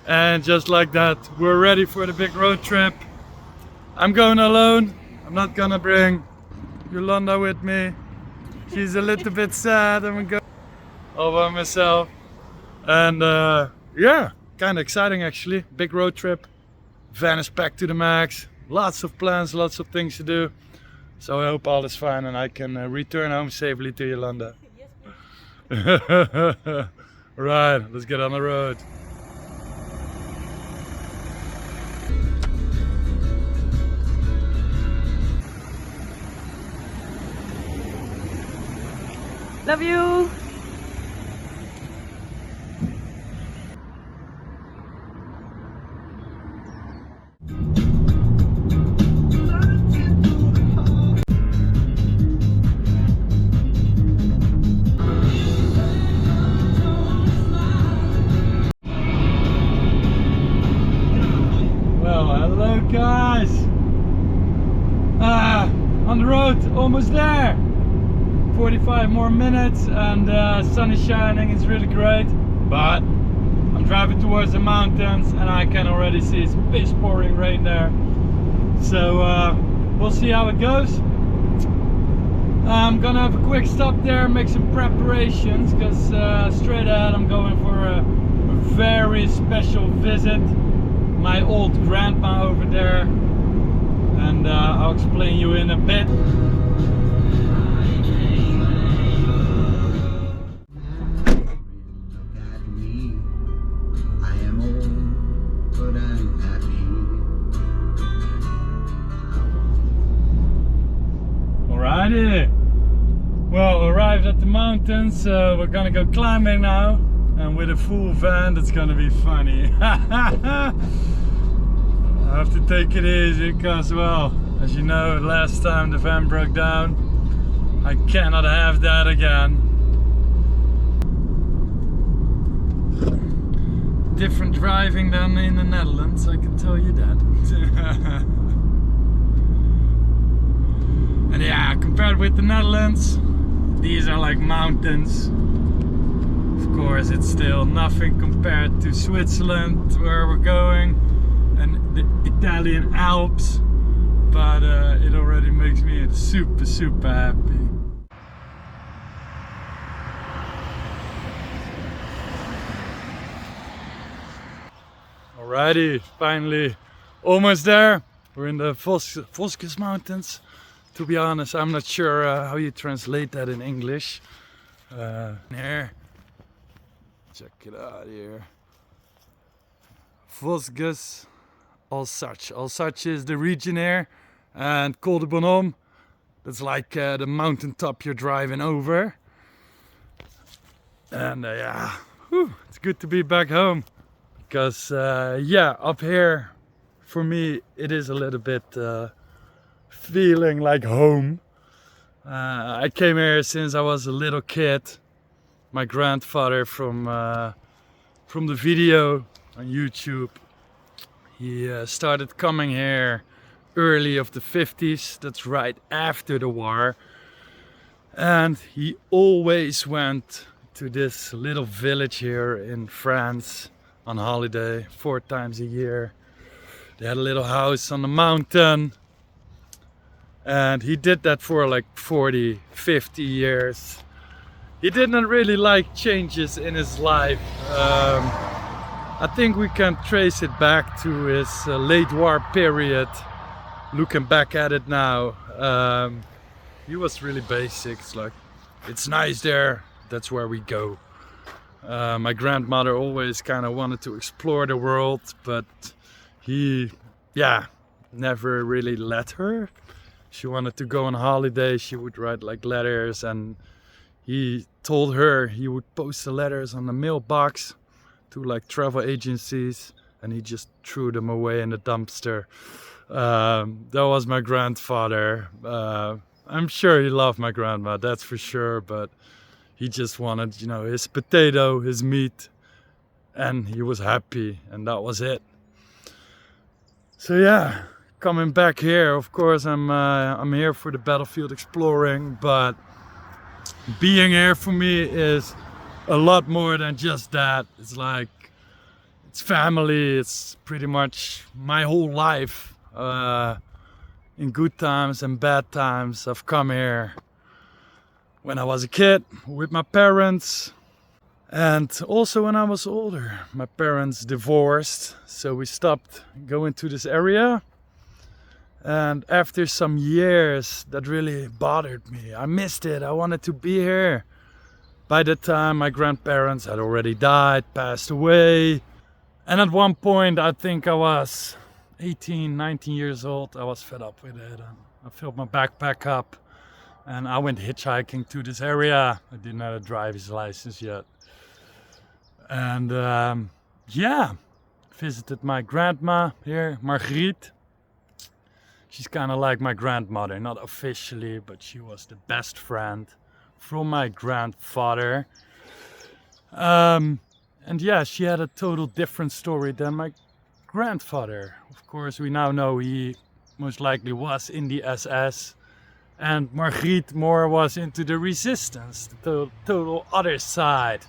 And just like that, we're ready for the big road trip. I'm going alone. I'm not gonna bring Yolanda with me. She's a little bit sad. I'm going all by myself. And yeah, kind of exciting actually. Big road trip. Van is packed to the max. Lots of plans, lots of things to do. So I hope all is fine and I can return home safely to Yolanda. Yes, please. Right, let's get on the road. Love you! Well, hello guys! On the road, almost there! 45 more minutes and sun is shining, it's really great, but I'm driving towards the mountains and I can already see it's piss pouring rain there, so we'll see how it goes. I'm gonna have a quick stop there, make some preparations, because straight ahead I'm going for a very special visit, my old grandma over there, and I'll explain you in a bit. Alrighty, well, arrived at the mountains, so we're gonna go climbing now, and with a full van that's gonna be funny. I have to take it easy because, well, as you know, last time the van broke down. I cannot have that again. Different driving than in the Netherlands, I can tell you that. And yeah, compared with the Netherlands, these are like mountains. Of course, it's still nothing compared to Switzerland, where we're going, and the Italian Alps, but it already makes me super happy. Alrighty, finally almost there. We're in the Vosges Mountains. To be honest, I'm not sure how you translate that in English. Here, check it out here. Vosges, Alsace. Alsace is the region here, and Col de Bonhomme, that's like the mountaintop you're driving over. And yeah, whew, it's good to be back home, because yeah, up here for me it is a little bit feeling like home. I came here since I was a little kid. My grandfather from the video on YouTube, he started coming here early of the 50s, that's right after the war, and he always went to this little village here in France on holiday 4 times a year. They had a little house on the mountain, and he did that for like 40-50 years. He didn't really like changes in his life. I think we can trace it back to his late war period. Looking back at it now, he was really basic. It's like, it's nice there, that's where we go. My grandmother always kind of wanted to explore the world, but he, yeah, never really let her. She wanted to go on holiday, she would write like letters, and he told her he would post the letters on the mailbox to like travel agencies, and he just threw them away in the dumpster. That was my grandfather. I'm sure he loved my grandma, that's for sure, but he just wanted, you know, his potato, his meat, and he was happy, and that was it. So yeah, coming back here, of course I'm here for the battlefield exploring, but being here for me is a lot more than just that. It's it's family. It's pretty much my whole life. In good times and bad times, I've come here when I was a kid with my parents, and also when I was older. My parents divorced, so we stopped going to this area. And after some years, that really bothered me. I missed it. I wanted to be here. By that time, my grandparents had already died, passed away. And at one point, I think I was 18, 19 years old. I was fed up with it. And I filled my backpack up and I went hitchhiking to this area. I didn't have a driver's license yet. And yeah, visited my grandma here, Marit. She's kind of like my grandmother, not officially, but she was the best friend from my grandfather. And yeah, she had a total different story than my grandfather. Of course, we now know he most likely was in the SS, and Margriet more was into the resistance, the total other side.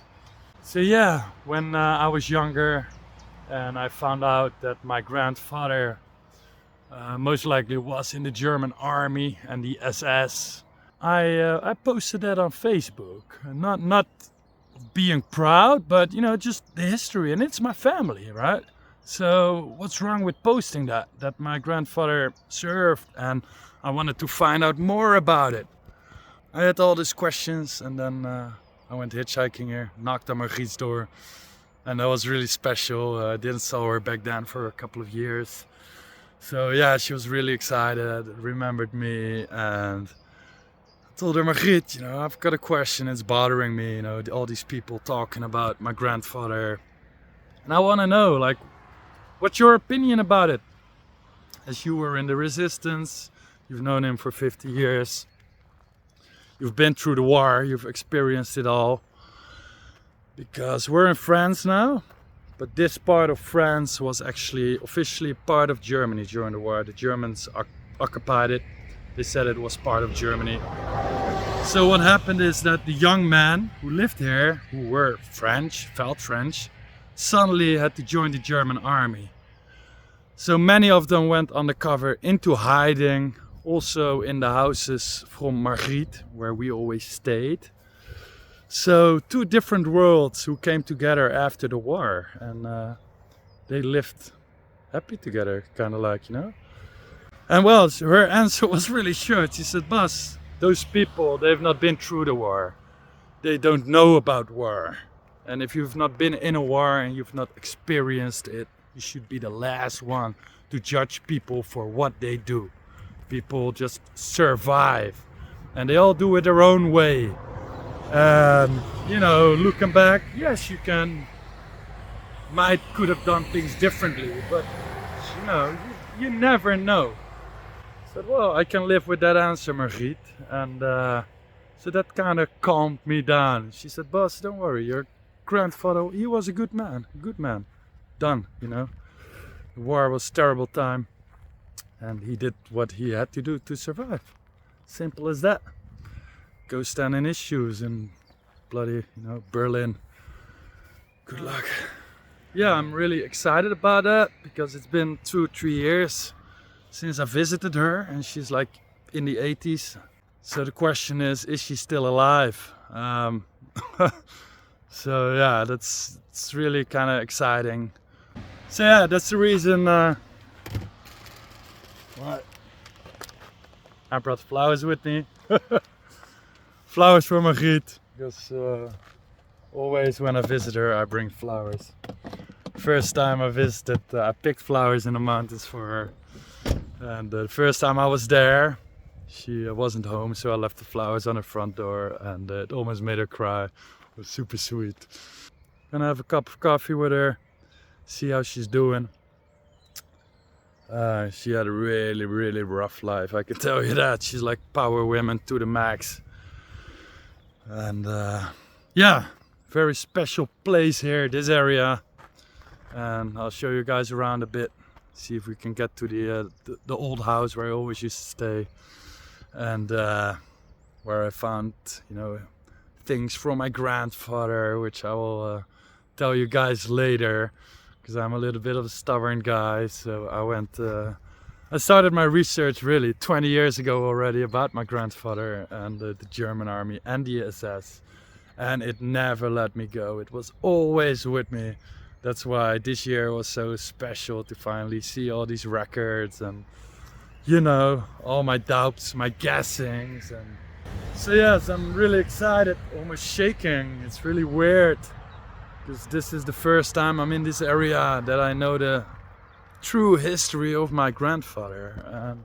So yeah, when I was younger and I found out that my grandfather most likely was in the German army and the SS, I posted that on Facebook. Not being proud, but you know, just the history, and it's my family, right? So what's wrong with posting that my grandfather served, and I wanted to find out more about it. I had all these questions, and then I went hitchhiking here, knocked on Margriet's door, and that was really special. I didn't saw her back then for a couple of years. So yeah, she was really excited, remembered me, and I told her, Margriet, you know, I've got a question, it's bothering me, you know, all these people talking about my grandfather. And I want to know, like, what's your opinion about it? As you were in the resistance, you've known him for 50 years. You've been through the war, you've experienced it all. Because we're in France now. But this part of France was actually officially part of Germany during the war. The Germans occupied it. They said it was part of Germany. So what happened is that the young men who lived here, who were French, felt French, suddenly had to join the German army. So many of them went undercover into hiding, also in the houses from Margriet, where we always stayed. So two different worlds who came together after the war, and they lived happy together, kind of like, you know. And well, her answer was really short. She said, Bas, those people, they've not been through the war. They don't know about war. And if you've not been in a war and you've not experienced it, you should be the last one to judge people for what they do. People just survive, and they all do it their own way. You know, looking back, yes, you could have done things differently, but you know, you never know. I said, well, I can live with that answer, Margriet, and so that kind of calmed me down. She said, Boss, don't worry, your grandfather, he was a good man, done, you know. The war was a terrible time, and he did what he had to do to survive. Simple as that. Go stand in his shoes in bloody, you know, Berlin. Good luck. Yeah, I'm really excited about that because it's been 2-3 years since I visited her, and she's like in the 80s. So the question is she still alive? So yeah, it's really kind of exciting. So yeah, that's the reason. What? I brought flowers with me. Flowers for Margriet, because always when I visit her I bring flowers. First time I visited, I picked flowers in the mountains for her, and the first time I was there she wasn't home, so I left the flowers on her front door, and it almost made her cry. It was super sweet. Gonna have a cup of coffee with her, see how she's doing. She had a really rough life, I can tell you that. She's like power women to the max. And yeah, very special place here, this area. And I'll show you guys around a bit, see if we can get to the old house where I always used to stay, and where I found, you know, things from my grandfather, which I will tell you guys later, because I'm a little bit of a stubborn guy. So I started my research really 20 years ago already about my grandfather and the German army and the SS, and it never let me go. It was always with me. That's why this year was so special to finally see all these records and, you know, all my doubts, my guessings. And so yes, I'm really excited, almost shaking. It's really weird because this is the first time I'm in this area that I know the true history of my grandfather. And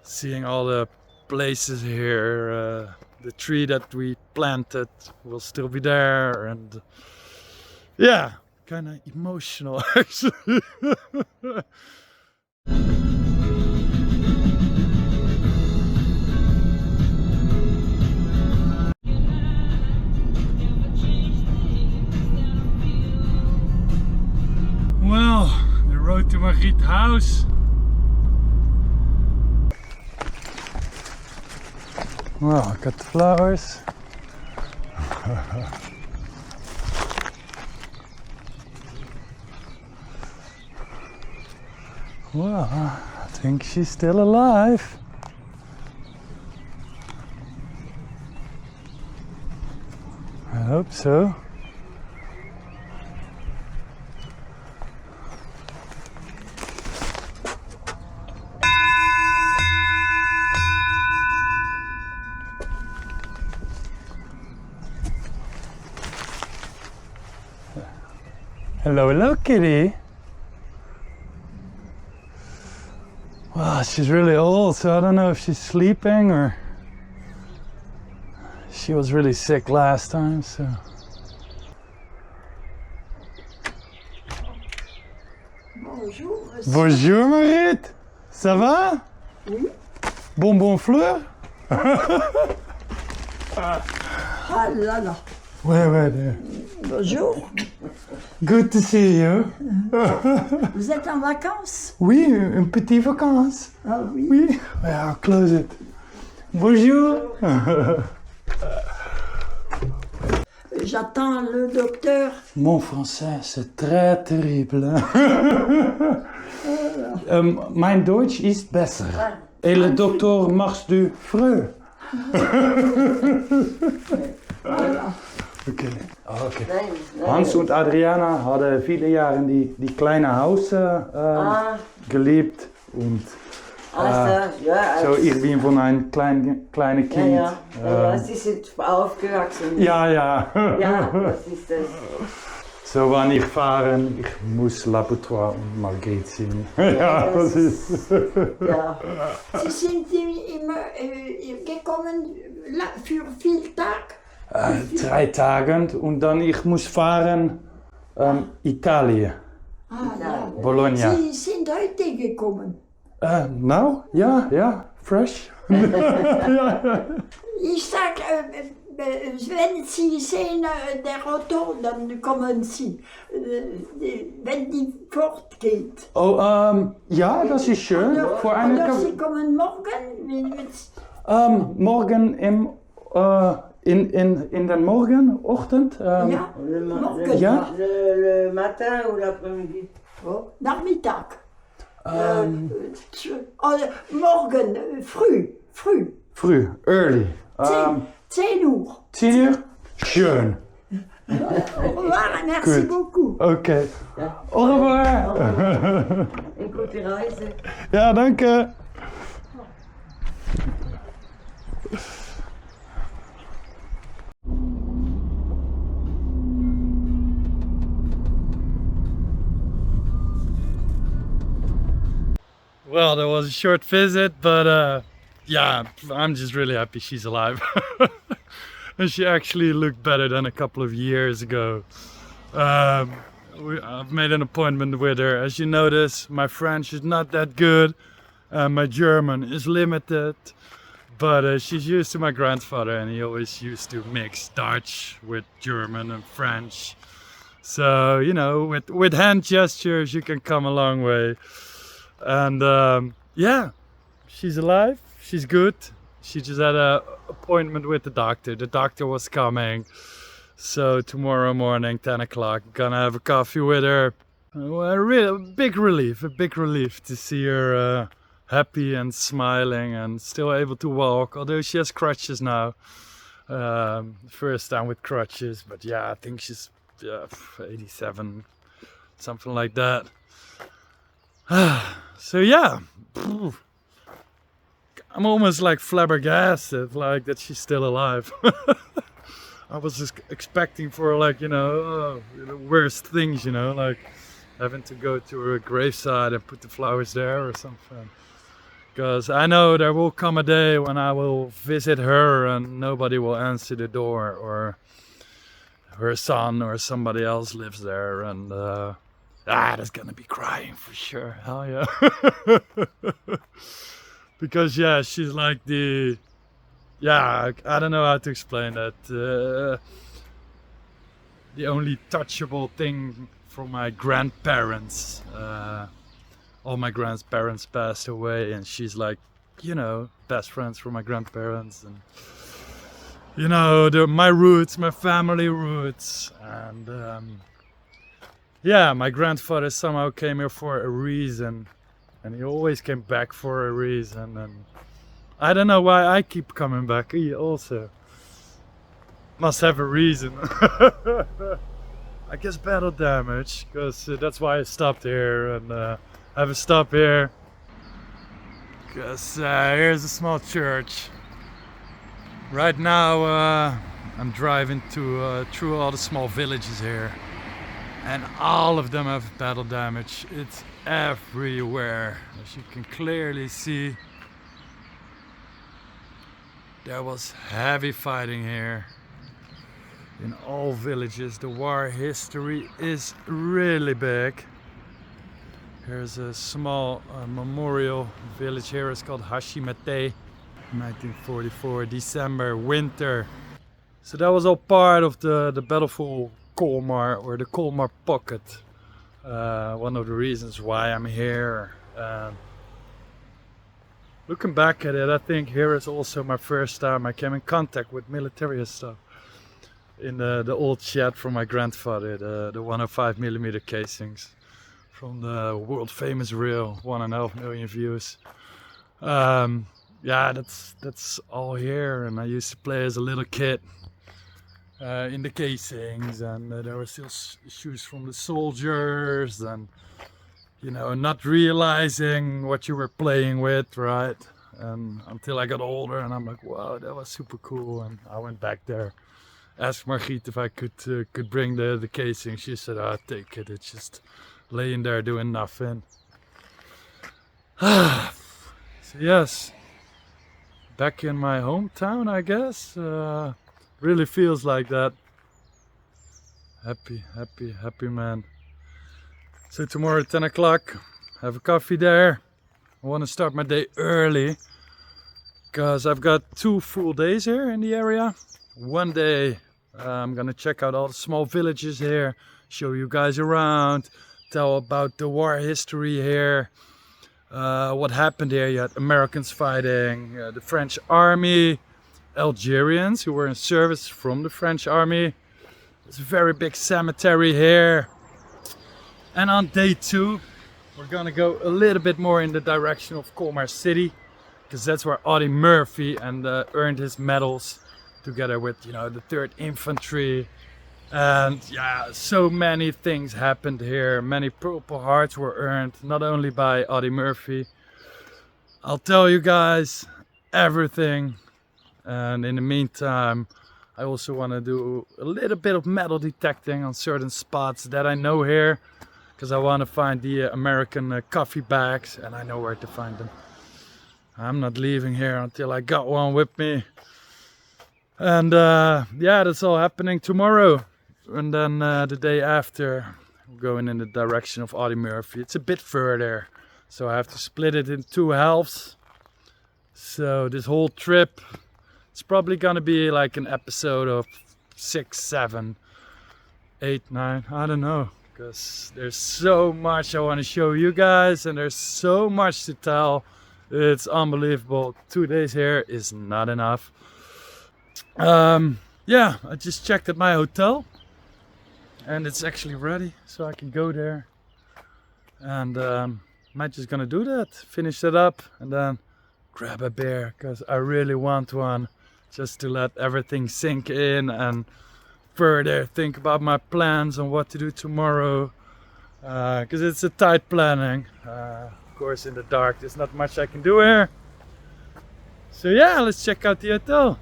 seeing all the places here, the tree that we planted will still be there, and yeah, kind of emotional actually. Well, the road to Marit house. Well, I got the flowers. Well, I think she's still alive. I hope so. Hello, hello, kitty. Well, she's really old, so I don't know if she's sleeping or she was really sick last time, so. Bonjour, monsieur. Bonjour, Marit. Ça va? Oui. Bonbon fleur? Ah là là. Ouais, there. Bonjour. Good to see you. Vous êtes en vacances? Oui, une petite vacance. Ah oui. Oui. Yeah, I'll close it. Bonjour. J'attends le docteur. Mon français, c'est très terrible. Mein Deutsch ist besser. Et le docteur marche du freux. Voilà. Okay. Hans und Adriana hadden viele Jahre in die kleine Haus gelebt und so, ich bin von einem kleinen Kind. Ja, sie sind aufgewachsen. Ja. Ja, das ist das. So, wann ich fahren, ich muss Laboratoire und Margret sehen. Ja, das ist. Ja. Sie sind immer gekommen für viel Tag? 3 Tage und dann ich muss fahren Italien. Ah, ja. Bologna. Sie sind heute gekommen. Nou, ja, fresh. Ja. Ich sag, wenn Sie sehen der Auto, dann kommen Sie, wenn die fortgeht. Oh, ja, das ist schön. Oder Sie kommen morgen? Morgen in den Morgenochtend. Ja, morgen. Ja. Le matin ou l'après-midi? Oh, Nachmittag. Morgen, früh. Early. 10 Uhr. 10 uur? Schön. Au revoir, merci Goed. beaucoup. Okay. Au revoir. Een goede reise. Ja, danke. Well, that was a short visit, but yeah, I'm just really happy she's alive. And she actually looked better than a couple of years ago. I've made an appointment with her. As you notice, my French is not that good. My German is limited. But she's used to my grandfather, and he always used to mix Dutch with German and French. So, you know, with hand gestures, you can come a long way. And yeah, she's alive, she's good. She just had an appointment with the doctor. The doctor was coming. So tomorrow morning, 10 o'clock, gonna have a coffee with her. Well, a big relief to see her happy and smiling and still able to walk, although she has crutches now. First time with crutches, but yeah, I think she's 87, something like that. So yeah, I'm almost like flabbergasted, like that she's still alive. I was just expecting for like, you know, the worst things, you know, like having to go to her graveside and put the flowers there or something. Because I know there will come a day when I will visit her and nobody will answer the door, or her son or somebody else lives there, and that's gonna be crying for sure. Hell yeah. Because yeah, she's like the, yeah, I don't know how to explain that. The only touchable thing from my grandparents. All my grandparents passed away, and she's like, you know, best friends from my grandparents, and you know, my roots, my family roots, and yeah, my grandfather somehow came here for a reason, and he always came back for a reason, and I don't know why I keep coming back. He also must have a reason. I guess battle damage, because that's why I stopped here, and I have a stop here because here's a small church. Right now I'm driving through all the small villages here, and all of them have battle damage. It's everywhere, as you can clearly see. There was heavy fighting here in all villages. The war history is really big. Here's a small memorial village here. It's called Hashimete, 1944, December, winter. So that was all part of the battlefield Colmar, or the Colmar pocket. One of the reasons why I'm here. Looking back at it, I think here is also my first time I came in contact with military stuff. In the old shed from my grandfather, the 105mm casings. From the world famous reel, 1.5 million views. Yeah, that's all here, and I used to play as a little kid in the casings, and there were still shoes from the soldiers, and you know, not realizing what you were playing with, right? And until I got older, and I'm like, wow, that was super cool, and I went back there, asked Marit if I could bring the casing. She said, "Ah, take it. It's just laying there doing nothing." So yes, back in my hometown, I guess. Really feels like that. Happy man. So tomorrow at 10 o'clock, have a coffee there. I want to start my day early, because I've got 2 full days here in the area. One day I'm gonna check out all the small villages here, show you guys around, tell about the war history here, what happened here. You had Americans fighting, the French army, Algerians who were in service from the French army. There's a very big cemetery here. And on day 2, we're gonna go a little bit more in the direction of Colmar City, because that's where Audie Murphy earned his medals, together with, you know, the 3rd Infantry. And yeah, so many things happened here. Many Purple Hearts were earned, not only by Audie Murphy. I'll tell you guys everything. And in the meantime, I also want to do a little bit of metal detecting on certain spots that I know here, because I want to find the American coffee bags, and I know where to find them. I'm not leaving here until I got one with me. And yeah, that's all happening tomorrow. And then the day after, I'm going in the direction of Audie Murphy. It's a bit further, so I have to split it in 2 halves. So this whole trip, it's probably gonna be like an episode of 6, 7, 8, 9, I don't know. Because there's so much I want to show you guys, and there's so much to tell. It's unbelievable. 2 days here is not enough. Yeah, I just checked at my hotel, and it's actually ready, so I can go there. and might just gonna do that, finish it up, and then grab a beer, because I really want one, just to let everything sink in and further think about my plans and what to do tomorrow, because it's a tight planning. Of course, in the dark there's not much I can do here. So yeah, let's check out the hotel.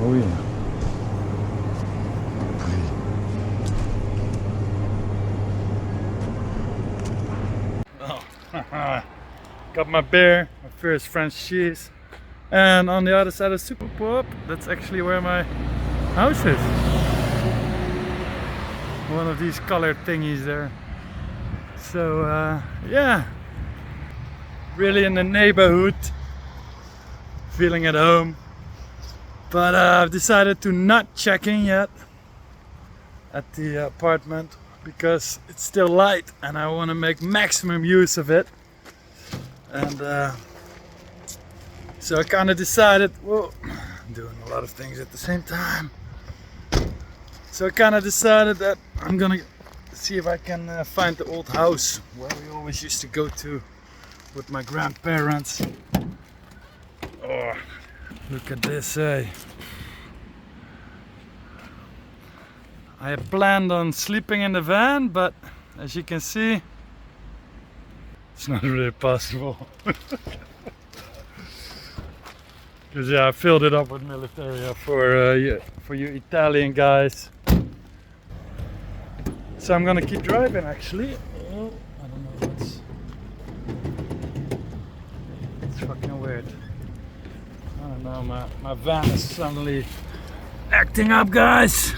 Oh yeah. Oh. Got my beer, my first French cheese, and on the other side of Super Pop, that's actually where my house is. One of these colored thingies there. So yeah, really in the neighborhood, feeling at home. But I've decided to not check in yet at the apartment because it's still light and I want to make maximum use of it. And so I kind of decided, well, I'm doing a lot of things at the same time. So I kind of decided that I'm gonna see if I can find the old house where we always used to go to with my grandparents. Oh. Look at this, eh? I had planned on sleeping in the van, but as you can see, it's not really possible. Because yeah, I filled it up with Militaria for you Italian guys. So I'm gonna keep driving actually. Oh, I don't know what's... It's fucking weird. I don't know, my van is suddenly acting up, guys.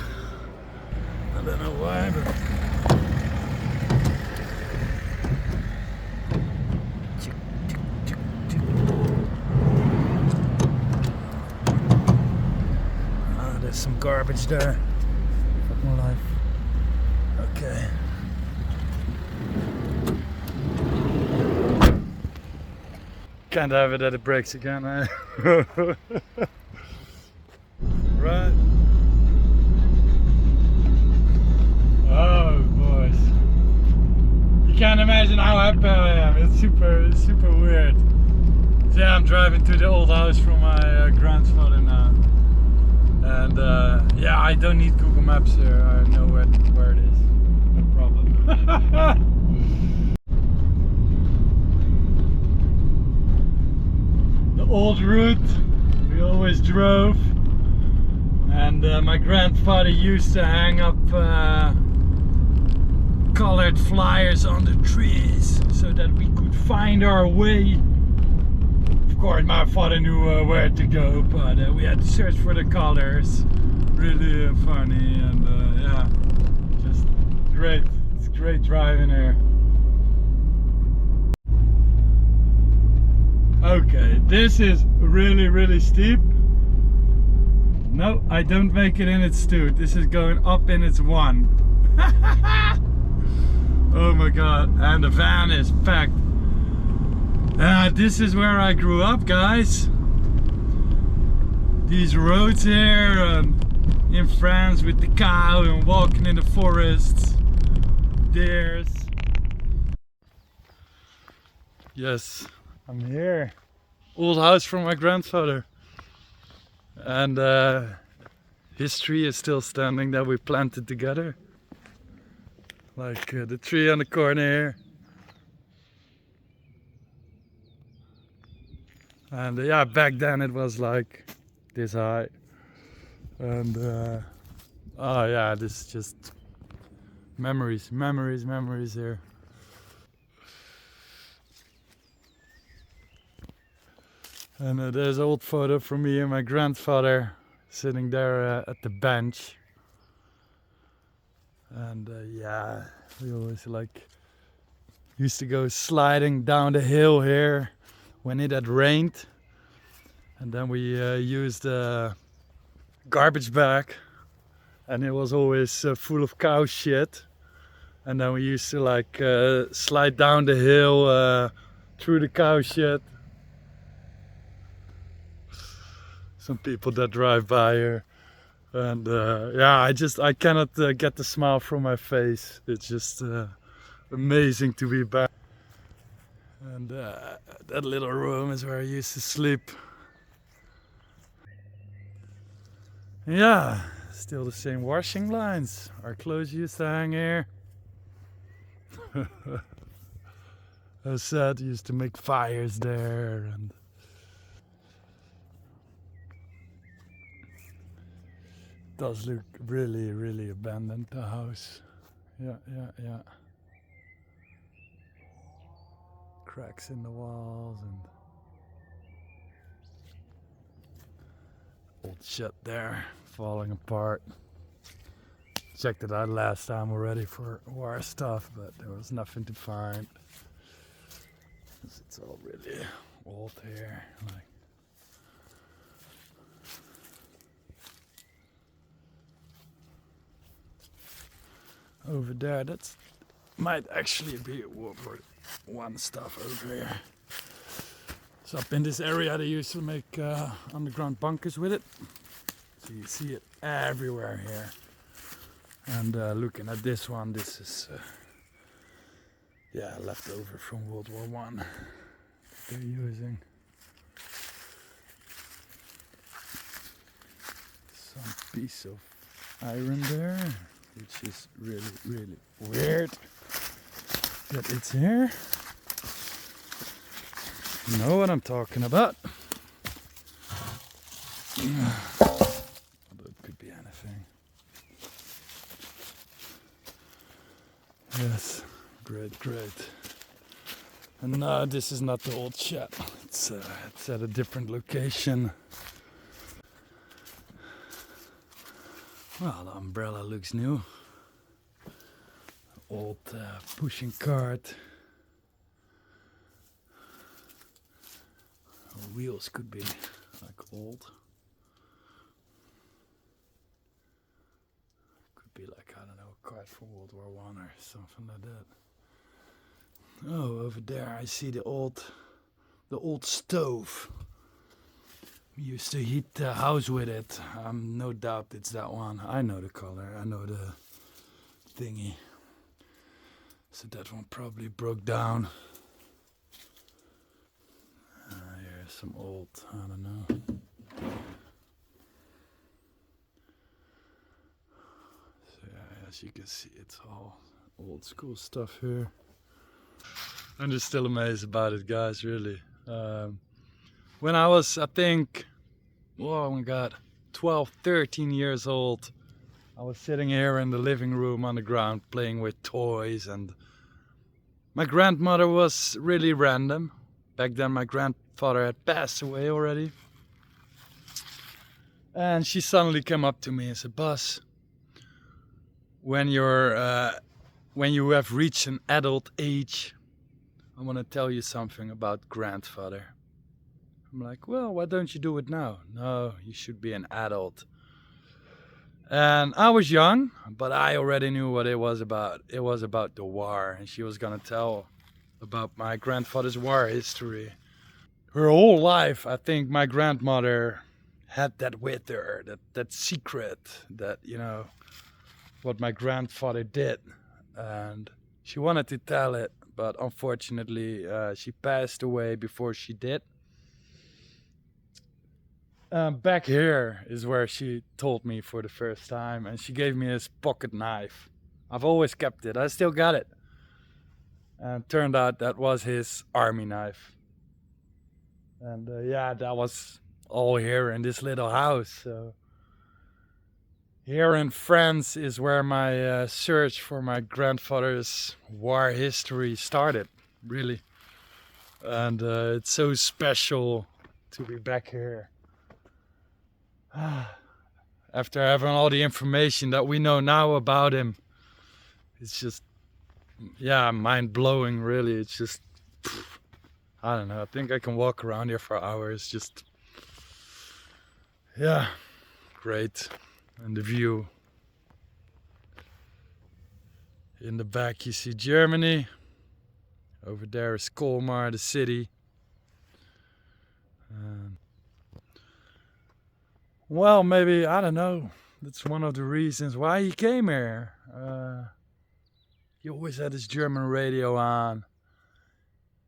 I don't know why, but... Oh, there's some garbage there. Fuck my life. Okay. Can't have it that it breaks again, eh? Right. Oh, boys. You can't imagine how happy I am. It's super weird. So yeah, I'm driving to the old house from my grandfather now. And yeah, I don't need Google Maps here. I know where it is. No problem. Old route we always drove, and my grandfather used to hang up colored flyers on the trees so that we could find our way. Of course my father knew where to go, but we had to search for the colors. Really funny, and yeah, just great. It's great driving here. Okay, this is really steep. No, I don't make it in its 2. This is going up in its 1. Oh my god, and the van is packed. This is where I grew up, guys. These roads here, in France with the cow and walking in the forests. Deers. Yes. I'm here. Old house from my grandfather. And his tree is still standing that we planted together. Like the tree on the corner here. And yeah, back then it was like this high. And oh yeah, this is just memories here. And there's an old photo from me and my grandfather sitting there at the bench. And yeah, we always like used to go sliding down the hill here when it had rained. And then we used a garbage bag, and it was always full of cow shit. And then we used to like slide down the hill through the cow shit. Some people that drive by here, and yeah, I cannot get the smile from my face. It's just amazing to be back. And that little room is where I used to sleep. Yeah, still the same washing lines. Our clothes used to hang here. As said, used to make fires there, and does look really abandoned, the house. Yeah. Cracks in the walls and old shit there, falling apart. Checked it out last time already for war stuff, but there was nothing to find. It's all really old here. Like, over there, that's might actually be World War I stuff over here. So up in this area they used to make underground bunkers with it. So you see it everywhere here. And looking at this one, this is yeah, left over from World War I that they're using. Some piece of iron there, which is really weird that it's here. You know what I'm talking about. Although it could be anything. Yes, great. And no, this is not the old shed. It's at a different location. Well, the umbrella looks new. Old pushing cart. Wheels could be like old. Could be like, I don't know, a cart from World War I or something like that. Oh, over there I see the old stove. We used to heat the house with it. No doubt it's that one. I know the color. I know the thingy. So that one probably broke down. Here's some old, I don't know. So yeah, as you can see, it's all old school stuff here. I'm just still amazed about it, guys, really. When I was, I think, oh my god, 12, 13 years old, I was sitting here in the living room on the ground playing with toys, and my grandmother was really random. Back then my grandfather had passed away already. And she suddenly came up to me and said, "Bas, when you have reached an adult age, I want to tell you something about grandfather." I'm like, "Well, why don't you do it now?" "No, you should be an adult." And I was young, but I already knew what it was about. It was about the war, and she was gonna tell about my grandfather's war history. Her whole life, I think my grandmother had that with her, that secret, that, you know, what my grandfather did. And she wanted to tell it, but unfortunately she passed away before she did. Back here is where she told me for the first time, and she gave me his pocket knife. I've always kept it. I still got it. And turned out that was his army knife. And yeah, that was all here in this little house. So here in France is where my search for my grandfather's war history started, really. And it's so special to be back here. After having all the information that we know now about him, it's just, yeah, mind-blowing really. It's just, I don't know, I think I can walk around here for hours, just, yeah, great. And the view. In the back you see Germany. Over there is Colmar, the city. Well, maybe, I don't know, that's one of the reasons why he came here. He always had his German radio on.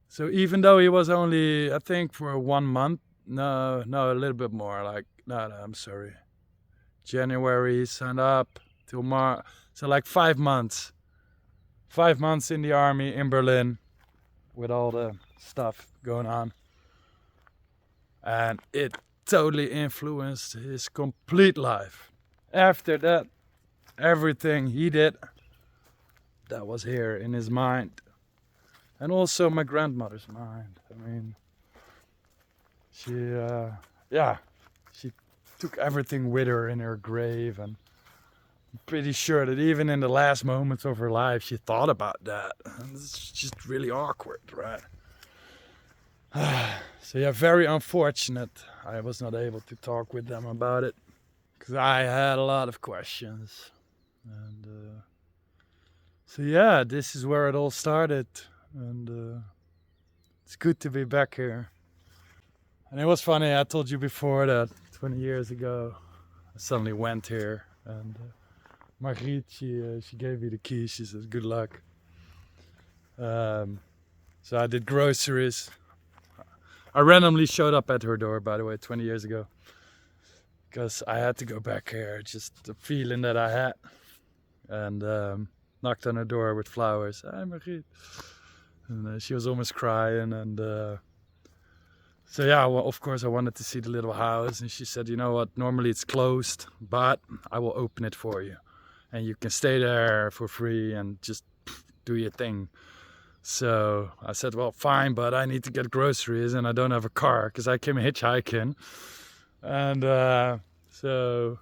So even though he was only, I think, for 1 month, no, a little bit more, like, no, I'm sorry. January he signed up till March, so like 5 months. 5 months in the army in Berlin with all the stuff going on. And it totally influenced his complete life. After that, everything he did, that was here in his mind. And also my grandmother's mind. I mean, she took everything with her in her grave, and I'm pretty sure that even in the last moments of her life, she thought about that. And it's just really awkward, right? So yeah, very unfortunate I was not able to talk with them about it, because I had a lot of questions. And so yeah, this is where it all started, and it's good to be back here. And it was funny, I told you before that 20 years ago I suddenly went here, and Marit, she gave me the keys. She said good luck. So I did groceries. I randomly showed up at her door, by the way, 20 years ago, because I had to go back here, just the feeling that I had. And knocked on her door with flowers. Hi, Marit. And she was almost crying. And so yeah, well, of course I wanted to see the little house. And she said, you know what, normally it's closed, but I will open it for you. And you can stay there for free and just do your thing. So I said, well, fine, but I need to get groceries and I don't have a car because I came hitchhiking. And so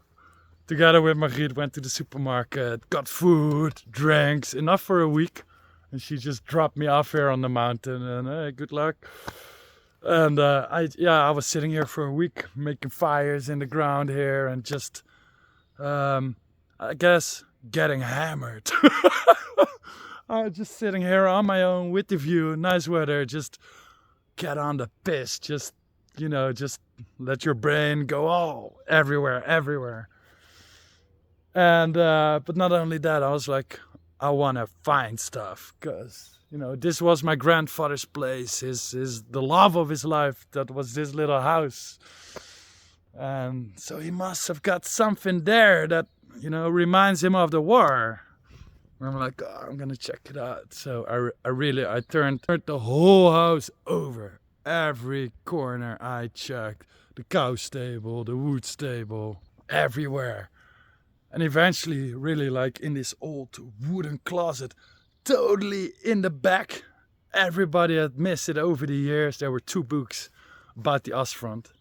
together with Marit went to the supermarket, got food, drinks, enough for a week. And she just dropped me off here on the mountain, and hey, good luck. And I was sitting here for a week making fires in the ground here and just, I guess, getting hammered. I was just sitting here on my own with the view, nice weather, just get on the piss, just, you know, just let your brain go all everywhere. And, but not only that, I was like, I want to find stuff, because, you know, this was my grandfather's place, the love of his life, that was this little house. And so he must have got something there that, you know, reminds him of the war. I'm like, oh, I'm gonna check it out. So I turned the whole house over. Every corner I checked. The cow stable, the wood stable, everywhere. And eventually, really, like in this old wooden closet, totally in the back. Everybody had missed it over the years. There were 2 books about the Ostfront.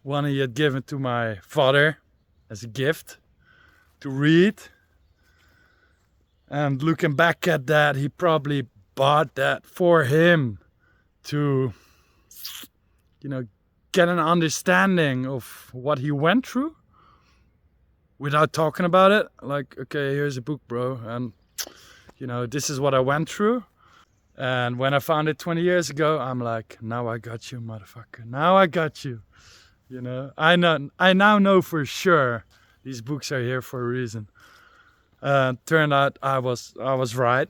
One he had given to my father as a gift to read. And looking back at that, he probably bought that for him to, you know, get an understanding of what he went through without talking about it. Like, okay, here's a book, bro, and, you know, this is what I went through. And when I found it 20 years ago, I'm like, now I got you, motherfucker. Now I got you. You know, I now know for sure these books are here for a reason. Turned out I was right.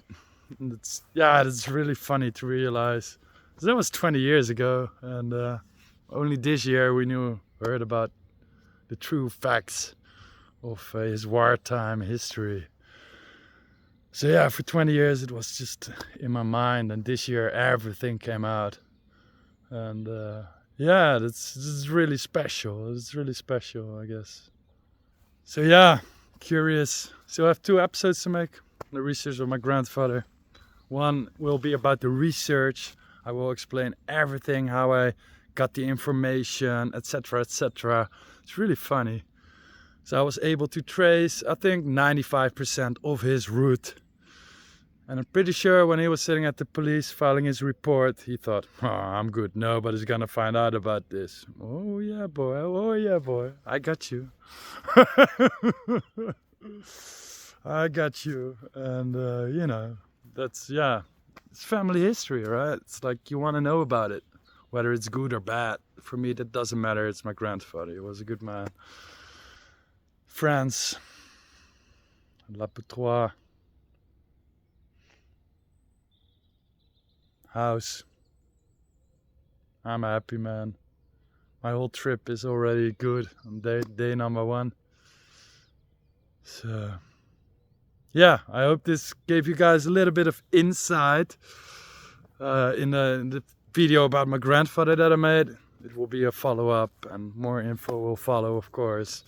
It's really funny to realize. That was 20 years ago, and only this year we heard about the true facts of his wartime history. So yeah, for 20 years it was just in my mind, and this year everything came out. And yeah, this is really special. It's really special, I guess. So yeah, curious. So I have 2 episodes to make. The research of my grandfather. One will be about the research. I will explain everything, how I got the information, etc, etc. It's really funny. So I was able to trace, I think, 95% of his route. And I'm pretty sure when he was sitting at the police filing his report, he thought, oh, I'm good, nobody's gonna find out about this. Oh yeah boy, oh yeah boy, I got you. I got you. And you know, that's, yeah, it's family history, right? It's like you want to know about it, whether it's good or bad. For me, that doesn't matter. It's my grandfather. He was a good man. France, La Poutroie, house. I'm a happy man. My whole trip is already good on day number 1. So yeah, I hope this gave you guys a little bit of insight in the video about my grandfather that I made. It will be a follow-up and more info will follow, of course.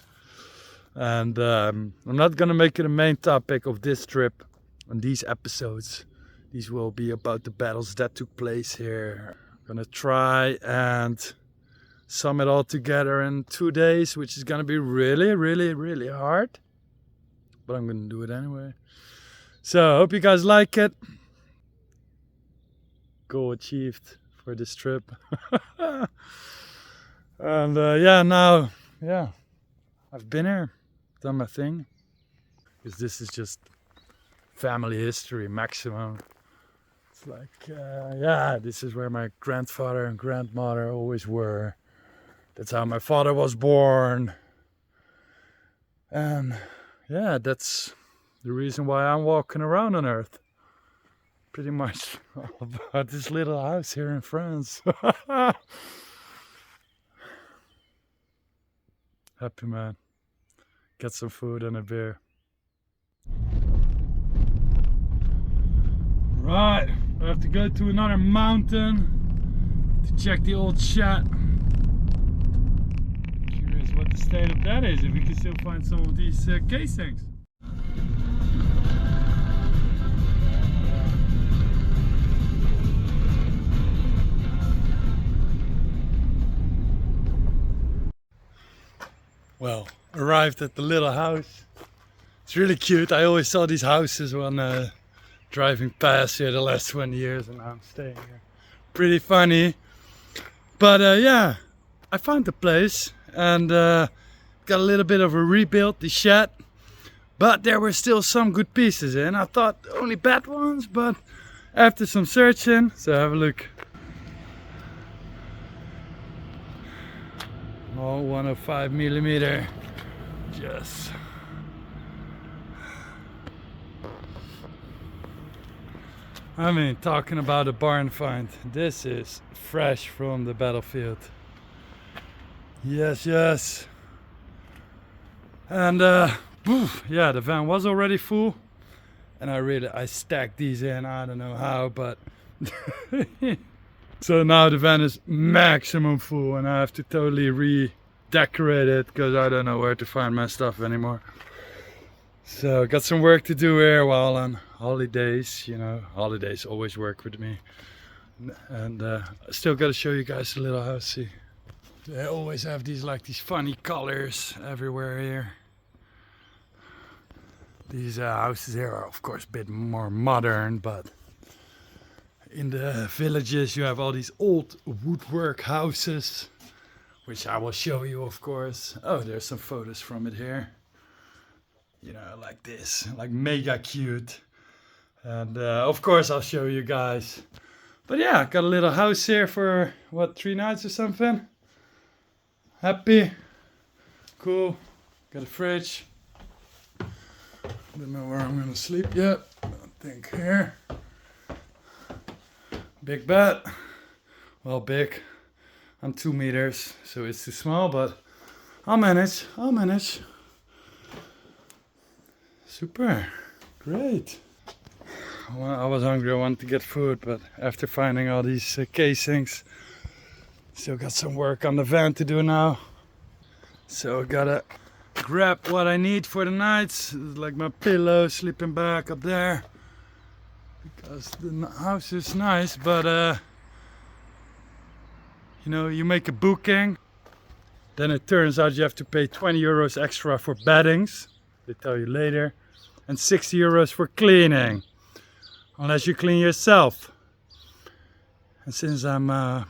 And I'm not gonna make it a main topic of this trip and these episodes. These will be about the battles that took place here. I'm gonna try and sum it all together in 2 days, which is gonna be really, really, really hard. But I'm gonna do it anyway. So I hope you guys like it. Goal achieved for this trip. And yeah, now, yeah, I've been here, done my thing. Because this is just family history maximum. It's like, yeah, this is where my grandfather and grandmother always were. That's how my father was born. And yeah, that's the reason why I'm walking around on Earth. Pretty much all about this little house here in France. Happy man. Get some food and a beer. Right, I have to go to another mountain to check the old shack. Curious what the state of that is, if we can still find some of these casings. Well, arrived at the little house. It's really cute. I always saw these houses when driving past here the last 20 years, and now I'm staying here. Pretty funny. But yeah, I found the place and got a little bit of a rebuild, the shed. But there were still some good pieces in. I thought only bad ones, but after some searching, so have a look. All 105mm. Yes. I mean, talking about a barn find. This is fresh from the battlefield. Yes, yes. And yeah, the van was already full. And I stacked these in, I don't know how, but so now the van is maximum full and I have to totally redecorate it because I don't know where to find my stuff anymore. So got some work to do here while on holidays, you know, holidays always work with me. And I still got to show you guys the little house. See, they always have these funny colors everywhere here. These houses here are of course a bit more modern, but in the villages you have all these old woodwork houses, which I will show you, of course. Oh, there's some photos from it here. You know, like this, like mega cute. And of course I'll show you guys. But yeah, got a little house here for what, 3 nights or something. Happy, cool. Got a fridge. Don't know where I'm gonna sleep yet. I think here. Big bed. Well, big. I'm 2 meters, so it's too small, but I'll manage. I'll manage. Super. Great. Well, I was hungry. I wanted to get food, but after finding all these casings, still got some work on the van to do now. So I gotta grab what I need for the nights, like my pillow, sleeping bag up there. Because the house is nice, but You know, you make a booking, then it turns out you have to pay 20 euros extra for beddings. They tell you later. And 60 euros for cleaning. Unless you clean yourself. And since I'm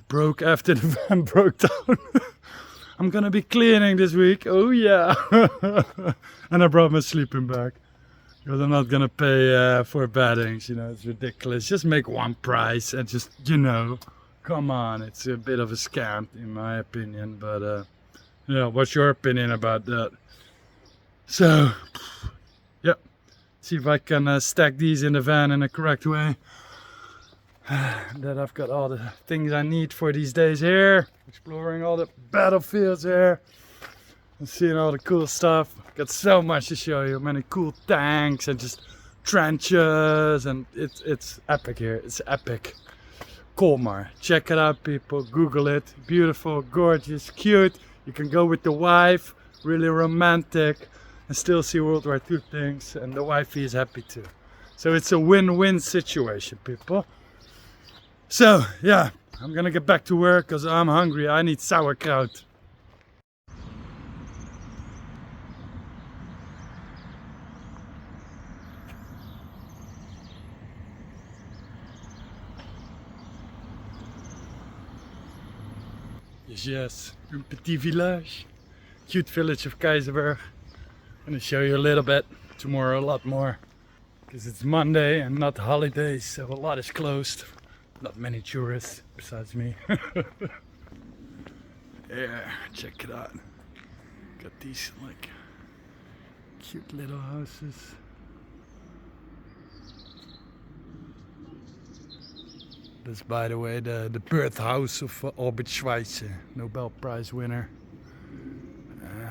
broke after the van broke down, I'm gonna be cleaning this week. Oh yeah. And I brought my sleeping bag. Because I'm not gonna pay for beddings, you know, it's ridiculous. Just make one price and just, you know, come on. It's a bit of a scam in my opinion, but yeah, what's your opinion about that? So, yeah, see if I can stack these in the van in a correct way. That I've got all the things I need for these days here. Exploring all the battlefields here. And seeing all the cool stuff. Got so much to show you. Many cool tanks and just trenches. And it's epic here. It's epic. Colmar. Check it out, people. Google it. Beautiful, gorgeous, cute. You can go with the wife. Really romantic. And still see World War II things. And the wifey is happy too. So it's a win-win situation, people. So, yeah. I'm gonna get back to work because I'm hungry. I need sauerkraut. Yes, un petit village. Cute village of Keizersberg. I'm gonna show you a little bit. Tomorrow a lot more. Because it's Monday and not holidays, so a lot is closed. Not many tourists besides me. Yeah, check it out. Got these like cute little houses. That's, by the way, the birthhouse of Albert Schweitzer, Nobel Prize winner.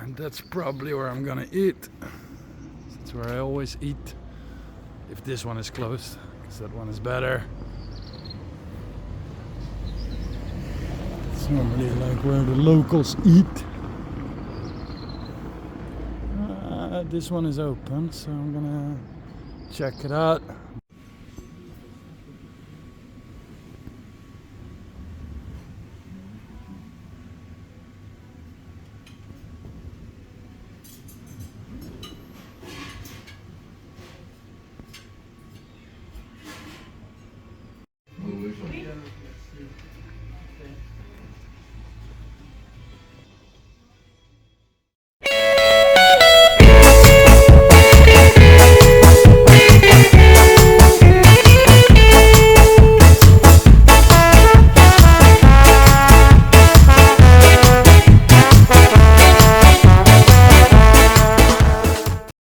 And that's probably where I'm gonna eat. That's where I always eat. If this one is closed, because that one is better. It's normally like where the locals eat. This one is open, so I'm gonna check it out.